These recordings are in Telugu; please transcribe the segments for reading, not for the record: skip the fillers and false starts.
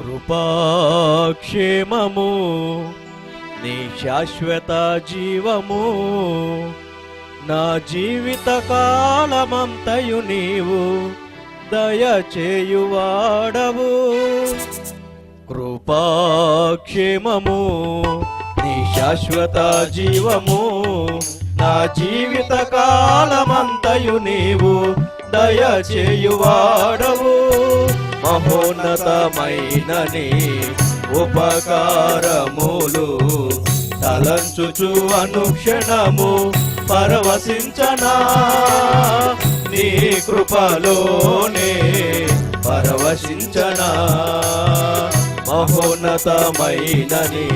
కృపాక్షేమము నీ శాశ్వత జీవము, నా జీవిత కాలమంతయు నీవు దయచేయువాడవు. కృపాక్షేమము నీ శాశ్వత జీవము, నా జీవిత కాలమంతయు నీవు దయచేయువాడవు. మహోన్నతమైన నీ ఉపకారములు తలంచుచు అనుక్షణము పరవశించనా, నీ కృపలోనే పరవశించనా. మహోన్నతమైన నీ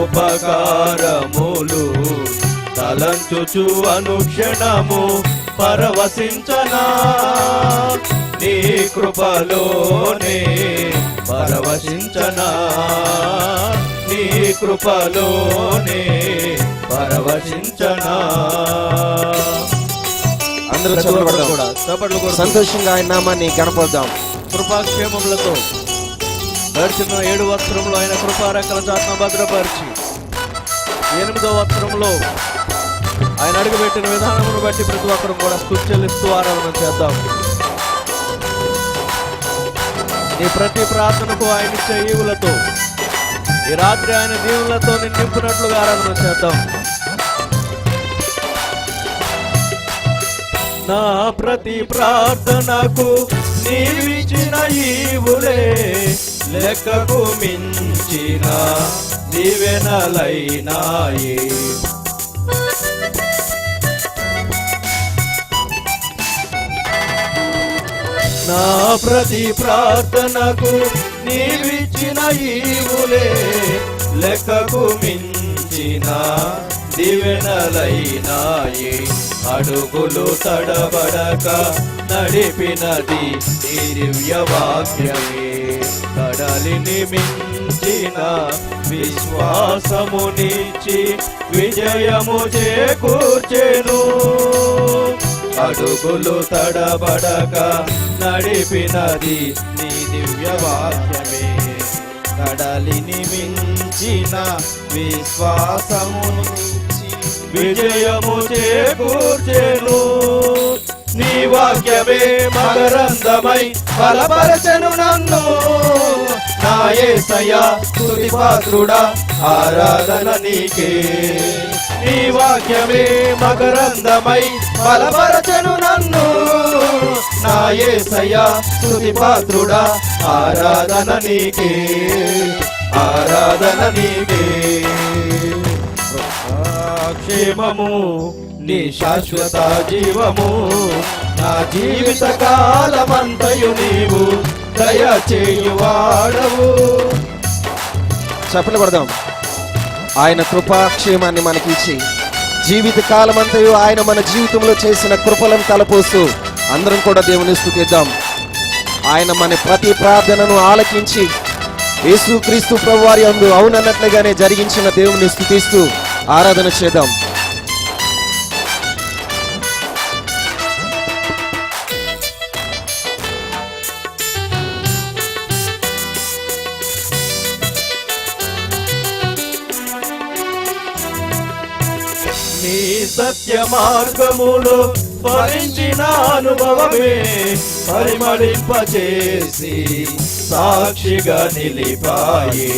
ఉపకారములు తలంచుచు అనుక్షణము పరవశించనా, నీ కృపలోనే పరవశించనా, నీ కృపలోనే పరవశించనా. అందరూ కూడా సంతోషంగా ఆయన నామాన్ని గణపడదాం. కృపాక్షేమములతో గడిచిన 7 వత్సరంలో ఆయన కృపారెక్కల చాటున భద్రపరిచి 8వ వత్సరంలో ఆయన అడుగుపెట్టిన విధానమును బట్టి ప్రతి ఒక్కరు కూడా స్తుతి చెల్లిస్తూ ఆరాధన చేద్దాం. నీ ప్రతి ప్రార్థనకు ఆయన ఇచ్చే ఈవులతో ఈ రాత్రి ఆయన దీవులతో నింపునట్లుగా ఆరాధన చేద్దాం. నా ప్రతి ప్రార్థనకు నీవిచ్చిన ఈవులే లెక్కకు మించిన దీవెనలైనాయి. నా ప్రతి ప్రార్థనకు నీవిచ్చిన ఈవులే లెక్కకు మించిన దీవెనలైనాయి. అడుగులు తడబడక నడిపినది నీ దివ్య వాక్యమే, కడలిని మించిన విశ్వాసమునిచ్చి విజయము చేకూర్చెను. అడుగులు తడబడక నడిపినది నీ దివ్య వాక్యమే, కడలిని మించిన విశ్వాసమునిచ్చి విజయము చేకూర్చెను. నీ వాక్యమే మకరందమై బలపరచెను నన్ను, నా యేసయ్యా స్తుతి పాత్రుడా ఆరాధన నీకే. నీ వాక్యమే మకరందమై బలపరచెను నన్ను, నా యేసయ్యా స్తుతి పాత్రుడా ఆరాధన నీకే, ఆరాధన నీకే. క్షేమము నీ శాశ్వత జీవము, నా జీవిత కాలమంతయు నీవు దయచేయువాడవు. చప్పట్లు కొడదాం. ఆయన కృపాక్షేమాన్ని మనకిచ్చి జీవిత కాలమంతయు ఆయన మన జీవితంలో చేసిన కృపలను తలపోస్తూ అందరం కూడా దేవుని స్తుతిద్దాం. ఆయన మన ప్రతి ప్రార్థనను ఆలకించి యేసుక్రీస్తు ప్రభువారి యందు అవునన్నట్లుగానే జరిగించిన దేవుని స్తుతిస్తూ ఆరాధన చేద్దాం. నీ సత్య మార్గములో ఫలించిన అనుభవమే పరిమళింపచేసి సాక్షిగా నిలిపాయి.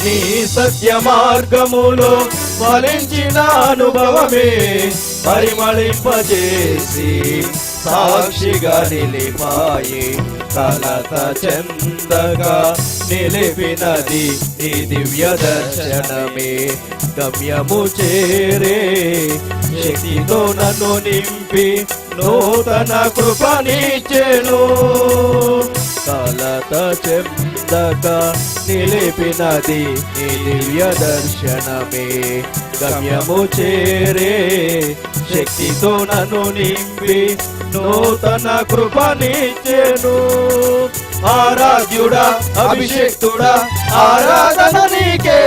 నీ సత్య మార్గములో ఫలించిన అనుభవమే పరిమళింపచేసి సాక్షిగా నిలిపాయి. కలత చెందగా నిలిపినది నీ దివ్య దర్శనమే, గమ్యము చేరే శక్తితో నన్ను నింపి నూతన కృపనిచ్చెను. కలత చెందక నిలిపినది నీ దివ్య దర్శనమే, గమ్యము చేరే శక్తితో నన్ను నింపి నూతన కృపనిచ్చెను. ఆరాధ్యుడా అభిషేక్తుడా ఆరాధన నీకే,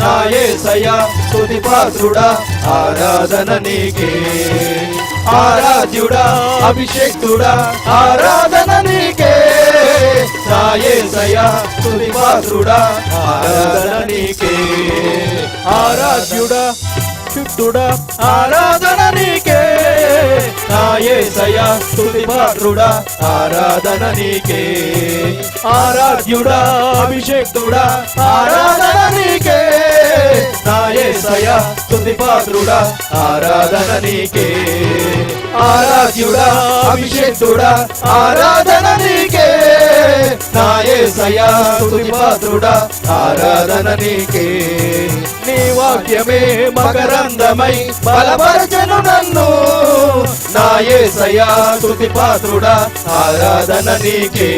నా యేసయ్యా స్తుతి పాత్రుడా ఆరాధన నీకే ఆరాధ్యుడా అభిషేక్తుడా ఆరాధన నీకే నా యేసయ్యా స్తుతి పాత్రుడా ఆరాధన నీకే ఆరాధ్యుడా శుద్ధుడా ఆరాధన నీకే నా యేసయ్యా స్తుతి పాత్రుడా ఆరాధన నీకే ఆరాధ్యుడా అభిషేక్తుడా ఆరాధన నీకే నా యేసయ్యా స్తుతి పాత్రుడా ఆరాధన నీకే ఆరాధ్యుడా అభిషేక్తుడా ఆరాధన నీకే నా యేసయ్యా స్తుతి పాత్రుడా ఆరాధన నీకే నీ వాక్యమే మకరందమై బలపరచెను నన్ను నా యేసయ్యా స్తుతి పాత్రుడా ఆరాధన నీకే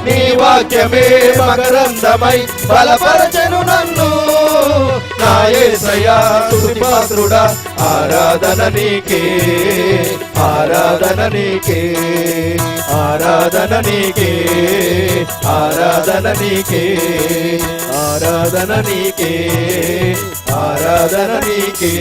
నీ వాక్యమే మకరందమై బలపరచెను నన్ను నా యేసయ్యా స్తుతి పాత్రుడా ఆరాధన నీకే ఆరాధన నీకే ఆరాధన నీకే ఆరాధన నీకే ఆరాధన నీకే ఆరాధన నీకే